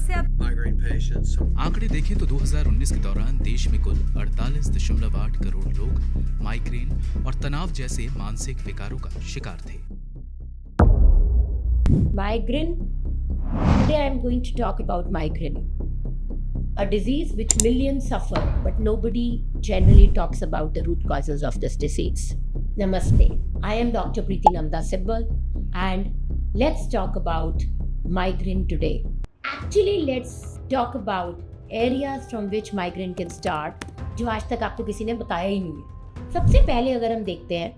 से आप migraine patients. आंकड़े देखें तो 2019 के दौरान देश में कुल 48.8 करोड़ लोग माइग्रेन और तनाव जैसे मानसिक विकारों का शिकार थे। Migraine. Today I am going to talk about migraine, a disease which millions suffer, but nobody generally talks about the root causes of this disease. Namaste. I am Dr. Preeti Nanda Sibbal, and let's talk about migraine today. Actually, let's talk about areas from which migraine can start, जो आज तक आपको किसी ने बताया ही नहीं है. सबसे पहले अगर हम देखते हैं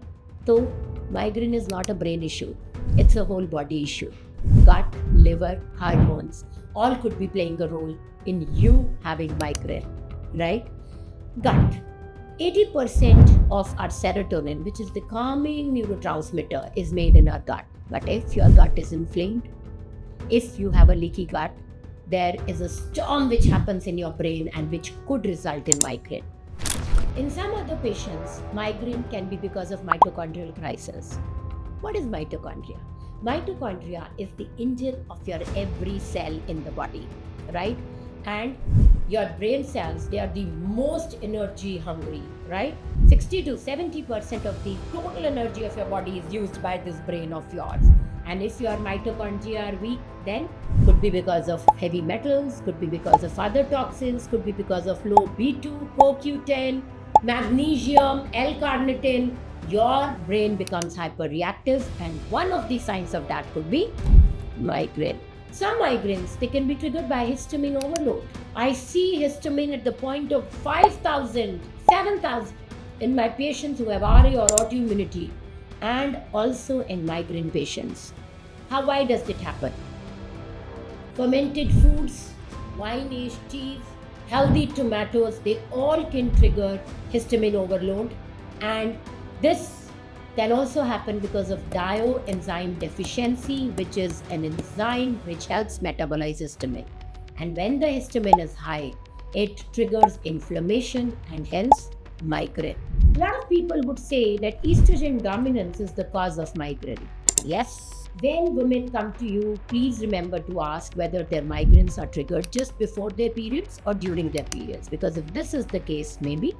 तो migraine is not a brain issue. It's a whole body issue. Gut, liver, hormones, all could be playing a role in you having migraine, right? Gut. 80% of our serotonin, which is the calming neurotransmitter, is made in our gut. But if your gut is inflamed, if you have a leaky gut, there is a storm which happens in your brain and which could result in migraine. In some other patients, migraine can be because of mitochondrial crisis. What is mitochondria? Mitochondria is the engine of your every cell in the body, right? And your brain cells, they are the most energy hungry, right? 60 to 70% of the total energy of your body is used by this brain of yours. And if your mitochondria are weak, then could be because of heavy metals, could be because of other toxins, could be because of low B2, CoQ10, magnesium, L-carnitine. Your brain becomes hyperreactive, and one of the signs of that could be migraine. Some migraines, they can be triggered by histamine overload. I see histamine at the point of 5,000, 7,000 in my patients who have RA or autoimmunity, and also in migraine patients. Why does it happen? Fermented foods, wine-aged cheese, healthy tomatoes, they all can trigger histamine overload, and this can also happen because of dioenzyme deficiency, which is an enzyme which helps metabolize histamine. And when the histamine is high, it triggers inflammation and hence migraine. A lot of people would say that estrogen dominance is the cause of migraine. Yes. When women come to you, please remember to ask whether their migraines are triggered just before their periods or during their periods. Because if this is the case, maybe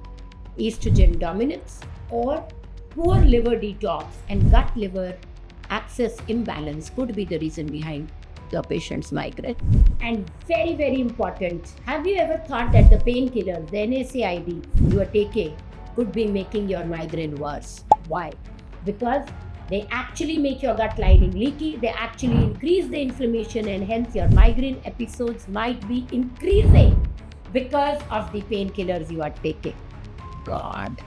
estrogen dominance or poor liver detox and gut liver axis imbalance could be the reason behind the patient's migraine. And very, very important, have you ever thought that the painkiller, the NSAID you are taking could be making your migraine worse? Why? Because they actually make your gut lining leaky, they actually increase the inflammation, and hence your migraine episodes might be increasing because of the painkillers you are taking. God.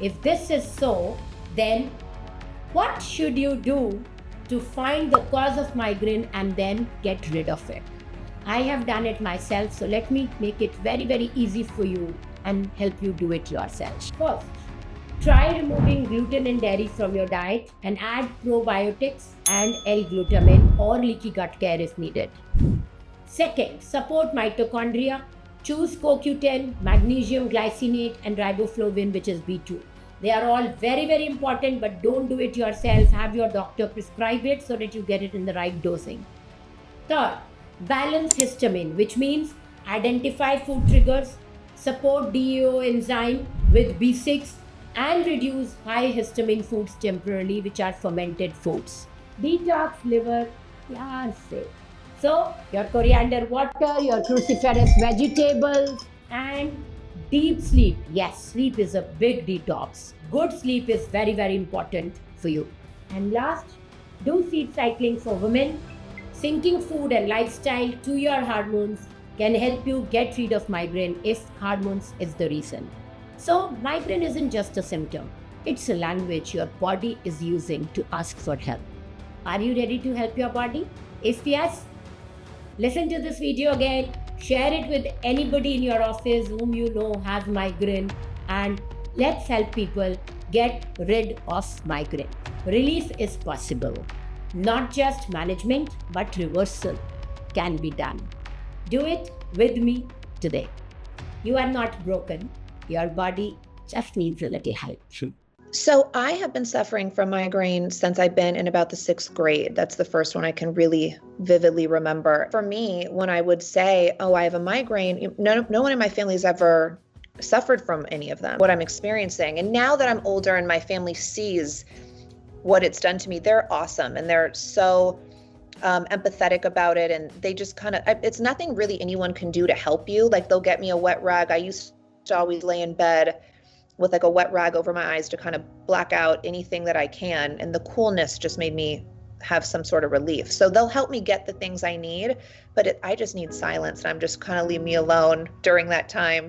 If this is so, then what should you do to find the cause of migraine and then get rid of it? I have done it myself, so let me make it very, very easy for you and help you do it yourself. First, try removing gluten and dairy from your diet and add probiotics and L-glutamine or leaky gut care if needed. Second, support mitochondria. Choose CoQ10, magnesium glycinate, and riboflavin, which is B2. They are all very, very important, but don't do it yourself. Have your doctor prescribe it so that you get it in the right dosing. Third, balance histamine, which means identify food triggers, support DEO enzyme with B6, and reduce high histamine foods temporarily, which are fermented foods. Detox liver, say. So, your coriander water, your cruciferous vegetables, and deep sleep. Yes, sleep is a big detox. Good sleep is very, very important for you. And last, do seed cycling for women. Syncing food and lifestyle to your hormones can help you get rid of migraine if hormones is the reason. So, migraine isn't just a symptom. It's a language your body is using to ask for help. Are you ready to help your body? If yes, listen to this video again, share it with anybody in your office whom you know has migraine, and let's help people get rid of migraine. Relief is possible. Not just management, but reversal can be done. Do it with me today. You are not broken. Your body just needs a little help. So I have been suffering from migraine since I've been in about the 6th grade. That's the first one I can really vividly remember. For me, when I would say, oh, I have a migraine, no one in my family has ever suffered from any of them, what I'm experiencing. And now that I'm older and my family sees what it's done to me, they're awesome. And they're so empathetic about it. And they just it's nothing really anyone can do to help you. Like they'll get me a wet rag. I used to always lay in bed with like a wet rag over my eyes to kind of black out anything that I can. And the coolness just made me have some sort of relief. So they'll help me get the things I need, but I just need silence, and I'm just kind of leave me alone during that time.